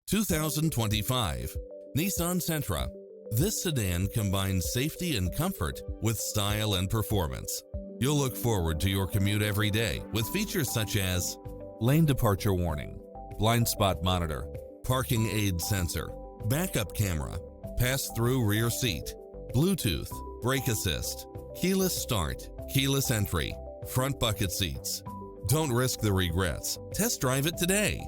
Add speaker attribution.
Speaker 1: 2025 Nissan Sentra. This sedan combines safety and comfort with style and performance. You'll look forward to your commute every day with features such as lane departure warning, blind spot monitor, parking aid sensor, backup camera, pass-through rear seat, Bluetooth, brake assist, keyless start, keyless entry, front bucket seats. Don't risk the regrets. Test drive it today.